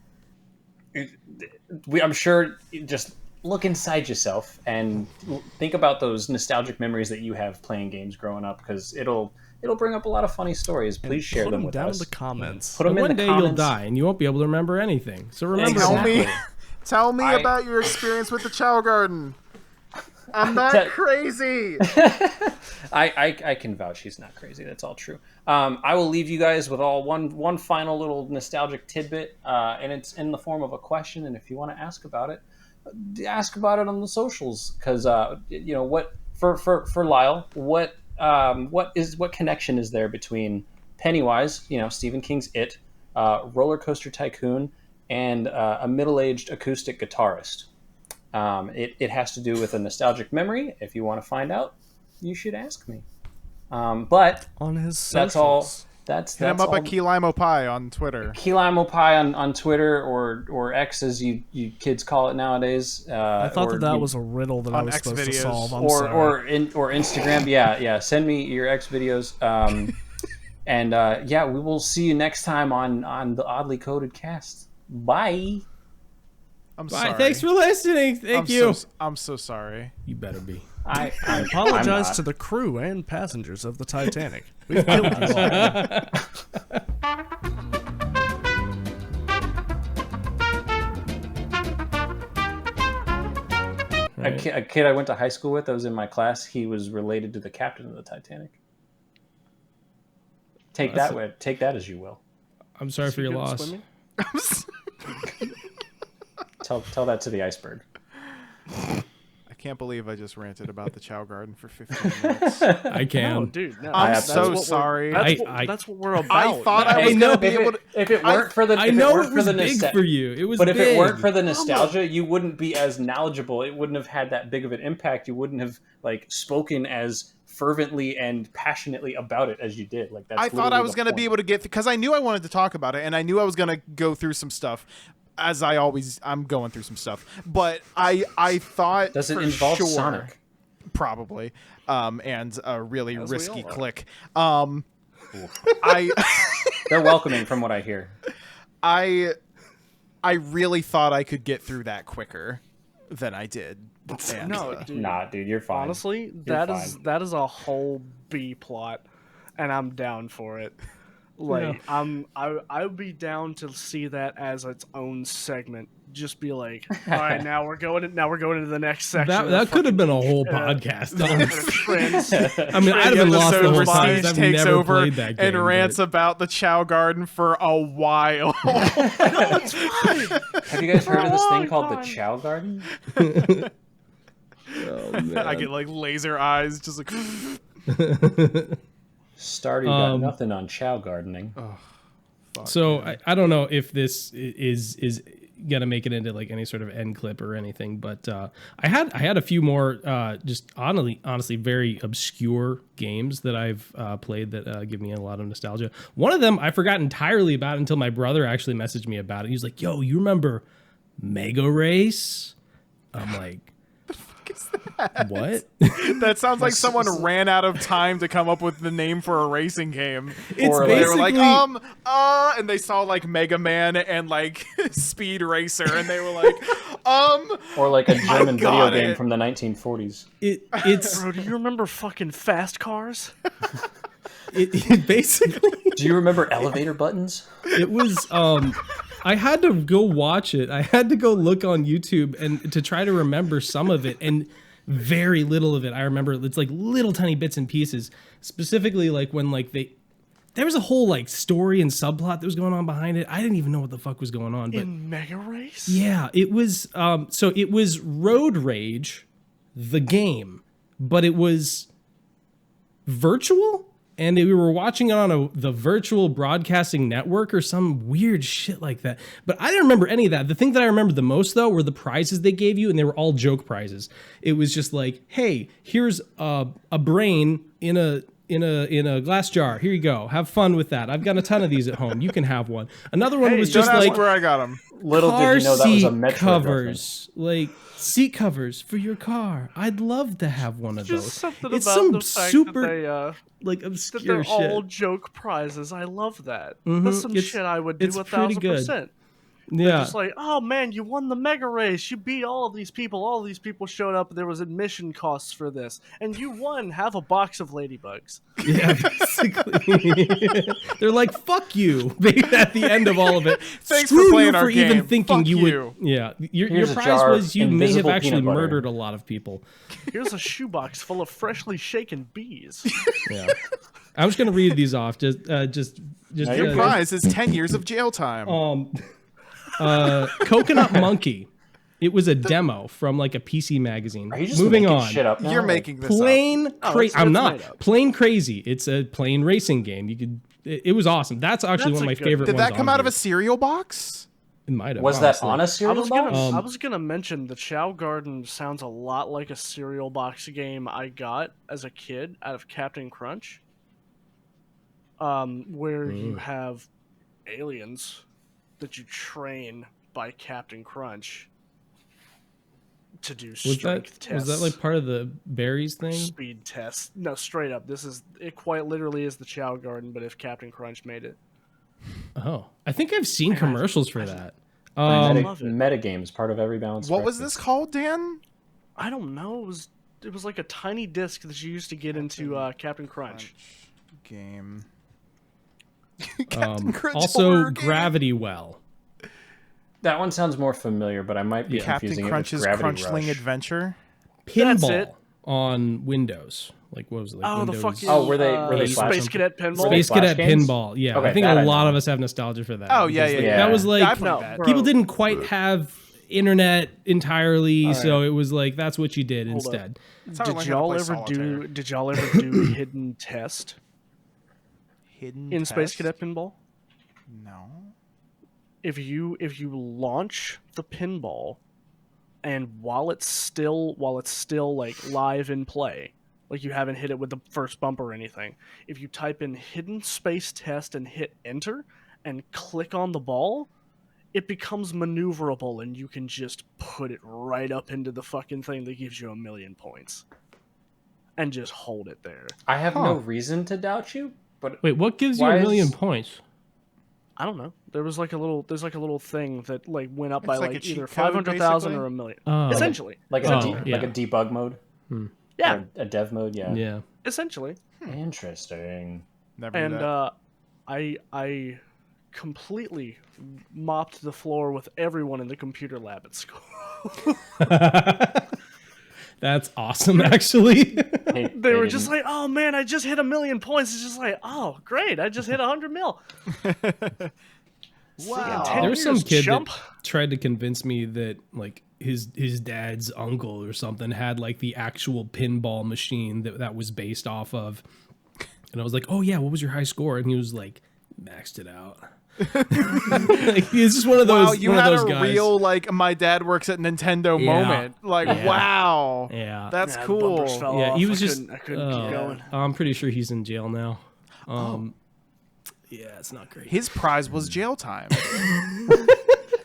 sure just look inside yourself and think about those nostalgic memories that you have playing games growing up, because it'll bring up a lot of funny stories. Please share them with us. Put them down in the comments. Put them in the comments. One day you'll die and you won't be able to remember anything. So remember, tell me about your experience with the Chao Garden. I'm not crazy. I can vouch he's not crazy. That's all true. I will leave you guys with one final little nostalgic tidbit, and it's in the form of a question. And if you want to ask about it on the socials, because you know what for Lyle, what connection is there between Pennywise, you know, Stephen King's It, Roller Coaster Tycoon, and a middle-aged acoustic guitarist? It has to do with a nostalgic memory. If you want to find out, you should ask me. But on his socials. That's all. That's hit him up at Key Lime Pie on Twitter. Key Lime Pie on Twitter, or X as you kids call it nowadays. I thought that was a riddle that I was supposed to solve. Or Instagram. Yeah. Send me your X videos. And yeah, we will see you next time on the Oddly Coded Cast. Bye. I'm sorry. Thanks for listening. Thank you. I'm so sorry. You better be. I apologize to the crew and passengers of the Titanic. We've killed you all. A kid I went to high school with that was in my class, he was related to the captain of the Titanic. Take that as you will. I'm sorry for your loss. Tell that to the iceberg. I can't can't believe I just ranted about the Chao Garden for 15 minutes. I can. No, dude. No, I'm that's so what sorry. That's what we're about. I thought I was Hey, going no, to be able to... if it weren't for the, I if know weren't it was for the big for you. It was but big. if it weren't for the nostalgia, you wouldn't be as knowledgeable. It wouldn't have had that big of an impact. You wouldn't have like spoken as fervently and passionately about it as you did. Like that's. I thought I was going to be able to get... Because I knew I wanted to talk about it, and I knew I was going to go through some stuff. As I'm going through some stuff. But I thought... Does it involve Sonic? Probably. And a really As risky we all are. click. They're welcoming, from what I hear. I really thought I could get through that quicker than I did. And, No, dude. Nah, dude, you're fine. Honestly, You're that is a whole B plot, and I'm down for it. Like I would be down to see that as its own segment. Just be like, all right, now we're going into the next section. That could have been a whole podcast. Honestly. I mean, I'd have been lost the whole time. Siege I've takes never over played that game. and rants about the Chao Garden for a while. It's fine. Have you guys heard of this long thing called the time. Chao Garden? Oh, man. I get like laser eyes, just like. Stardew got nothing on Chao gardening. So I don't know if this is gonna make it into like any sort of end clip or anything, but I had a few more just honestly very obscure games that I've played that give me a lot of nostalgia. One of them I forgot entirely about until my brother actually messaged me about it. He was like, "Yo, you remember Mega Race?" I'm like, what? That sounds like someone ran out of time to come up with the name for a racing game. It's Or they were like, basically- and they saw like Mega Man and like Speed Racer, and they were like, Or like a German video got game it. from the 1940s. It's Bro, do you remember fucking Fast Cars? it basically Do you remember elevator buttons? it was I had to go watch it. I had to go look on YouTube and to try to remember some of it, and very little of it I remember. It's like little tiny bits and pieces. Specifically like when like there was a whole like story and subplot that was going on behind it. I didn't even know what the fuck was going on, but In Mega Race? yeah, it was so it was Road Rage the game, but it was virtual. And we were watching it on the virtual broadcasting network or some weird shit like that. But I didn't remember any of that. The thing that I remembered the most, though, were the prizes they gave you, and they were all joke prizes. It was just like, hey, here's a brain in a glass jar. Here you go. Have fun with that. I've got a ton of these at home. You can have one. Another one was don't just ask like where I got them. Little car did you know that was a seat Metroid covers, like seat covers for your car. I'd love to have one of Just those. something It's about some the fact super that they, like that obscure they're shit. all joke prizes. I love that. Mhm. That's some It's- shit I would do it's pretty 1,000%. Yeah. Just like, oh man, you won the Mega Race. You beat all of these people. All of these people showed up. There was admission costs for this, and you won. Have a box of ladybugs. Yeah, basically. They're like, fuck you at the end of all of it. Thanks Screw for playing you our for even game. tking Fuck you you. would. Yeah. Your Here's a prize jar was of you may have invisible actually peanut butter. murdered a lot of people. Here's a shoebox full of freshly shaken bees. Yeah. I'm just gonna read these off. Just Now Your you're prize is 10 years of jail time. Coconut Monkey. It was a demo from like a PC magazine. Are you just Moving making on. shit up now? You're Like, making this up. Plain crazy. I'm it's not made up. plain crazy. It's a plain racing game. You could. It was awesome. That's actually That's one of a my good- favorite. Did ones that come on out of here. a cereal box? It might have. Was that honestly. on a cereal box? I was gonna mention the Chao Garden sounds a lot like a cereal box game I got as a kid out of Captain Crunch. Where you have aliens that you train by Captain Crunch to do Was strength that tests. was that like part of the berries thing? speed tests? No, straight up. It quite literally is the Chao Garden, but if Captain Crunch made it. Oh, I think I've seen commercials for that. love it. Metagames, part of every balanced What was breakfast. this called, Dan? I don't know. It was like a tiny disc that you used to get into Captain Crunch. Game. Captain Crunch Also, horror game? Gravity Well. That one sounds more familiar, but I might be Captain confusing Crunch's it with Gravity Crunchling Rush. Adventure. That's Pinball it. on Windows. Like what was it? Like Oh, the Windows... fucking Oh, were they Flash Space something? Cadet Pinball? Space Flash Cadet games? Pinball. Yeah, Okay, I think that a I lot know. of us have nostalgia for that. Oh, yeah, because, yeah, like, yeah. That was like I've played No, that. bro. people didn't quite have internet entirely. All So right. it was like that's what you did Hold up. instead. That's how I Did learned how to y'all play ever solitaire. Did y'all ever do hidden test Hidden in Space test? Cadet Pinball? No. If you launch the pinball, and while it's still like live in play, like you haven't hit it with the first bump or anything, if you type in hidden space test and hit enter and click on the ball, it becomes maneuverable and you can just put it right up into the fucking thing that gives you 1,000,000 points and just hold it there. I have no reason to doubt you, but Wait, what gives you Why 1,000,000 is- points? I don't know. There's like a little thing that like went up by It's like a like cheat either code, 500,000 basically? or 1,000,000. Oh. Essentially. like Oh, like a debug mode, Yeah, or a dev mode. Yeah. Yeah. essentially. Interesting. Never knew And that. I completely mopped the floor with everyone in the computer lab at school. That's awesome, actually. They were just like, "Oh man, I just hit 1,000,000 points." It's just like, "Oh great, I just hit 100 mil." Wow. 10 There was some years, kid chump. that tried to convince me that like his dad's uncle or something had like the actual pinball machine that was based off of, and I was like, "Oh yeah, what was your high score?" And he was like, "Maxed it out." Like, he's just one of those. Wow, you one had of those a guys. real like my dad works at Nintendo Yeah. moment. Like Yeah. wow. Yeah. That's Yeah, the cool. bumpers fell Yeah, off. he was I couldn't keep going. I'm pretty sure he's in jail now. Yeah, it's not great. His prize was jail time.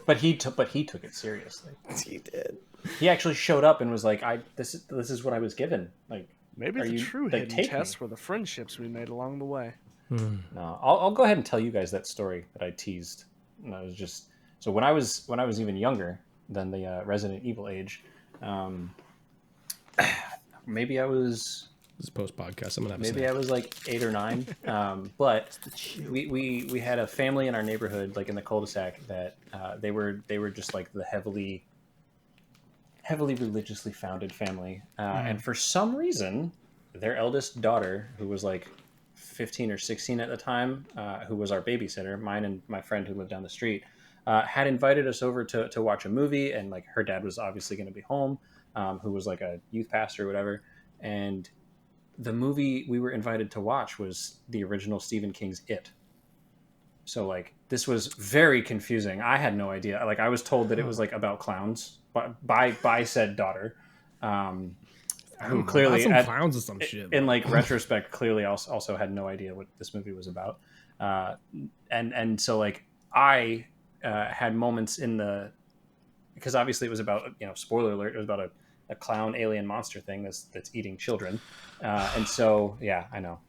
But he took it seriously. He did. He actually showed up and was like, this is what I was given. Like, Maybe are the you, true like, hidden take me? tests were the friendships we made along the way. No, I'll go ahead and tell you guys that story that I teased. And I was just so when I was even younger than the Resident Evil age, maybe I was This is post podcast. I'm gonna have a maybe snack. I was like 8 or 9. But we had a family in our neighborhood, like in the cul-de-sac, that they were just like the heavily religiously founded family, and for some reason, their eldest daughter, who was like 15 or 16 at the time, who was our babysitter, mine and my friend who lived down the street, had invited us over to watch a movie, and like her dad was obviously going to be home, who was like a youth pastor or whatever, and the movie we were invited to watch was the original Stephen King's It. So like this was very confusing. I had no idea. Like I was told that it was like about clowns by said daughter, who clearly some clowns or some shit. in like retrospect clearly also had no idea what this movie was about. And so like I had moments in the, because obviously it was about, spoiler alert, it was about a clown alien monster thing that's eating children, and so yeah, I know.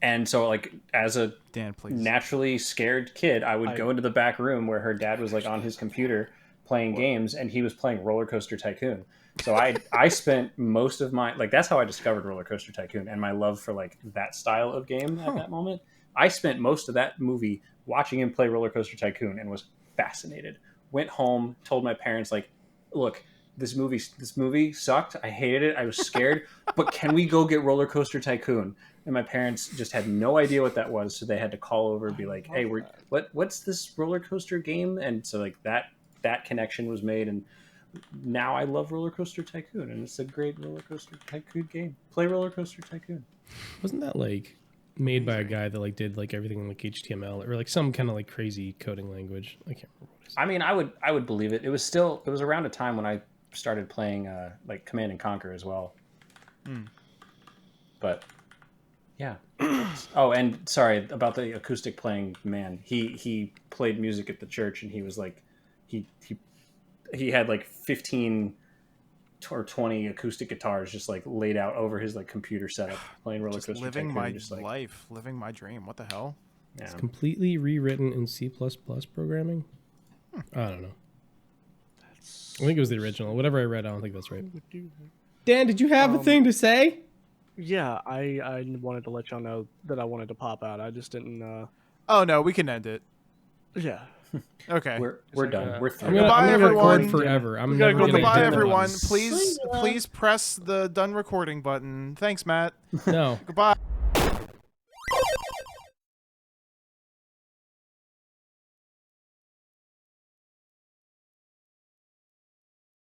And so like as a Dan, please. naturally scared kid, I would go into the back room where her dad was like on his computer playing games, and he was playing Roller Coaster Tycoon. So I spent most of my, like, that's how I discovered Roller Coaster Tycoon and my love for like that style of game at that moment. I spent most of that movie watching him play Roller Coaster Tycoon and was fascinated. Went home, told my parents, like, look, this movie sucked. I hated it. I was scared, but can we go get Roller Coaster Tycoon? And my parents just had no idea what that was, so they had to call over and be like, hey, what's this roller coaster game? And so like that connection was made, and now I love Roller Coaster Tycoon, and it's a great Roller Coaster Tycoon game. Play Roller Coaster Tycoon. Wasn't that like made by a guy that like did like everything in like HTML or like some kind of like crazy coding language? I can't remember what it is. I mean, I would believe it. It was around a time when I started playing like Command and Conquer as well. But yeah. Oh, and sorry about the acoustic playing. Man, he played music at the church, and he was like, he had like 15 or 20 acoustic guitars just like laid out over his like computer setup, playing Roller Coaster living Tycoon, my just, like, life, living my dream. What the hell? yeah. It's completely rewritten in C++ programming. I don't know. I think it was the original. Whatever I read, I don't think that's right. Dan, did you have a thing to say? Yeah, I wanted to let y'all know that I wanted to pop out. I just didn't. Oh no, we can end it. Yeah. Okay. We're done. We're I'm through. gonna, Goodbye, I'm gonna everyone. record forever. I'm gotta never go gonna Goodbye, hit everyone. one. Please press the done recording button. Thanks, Matt. No. Goodbye.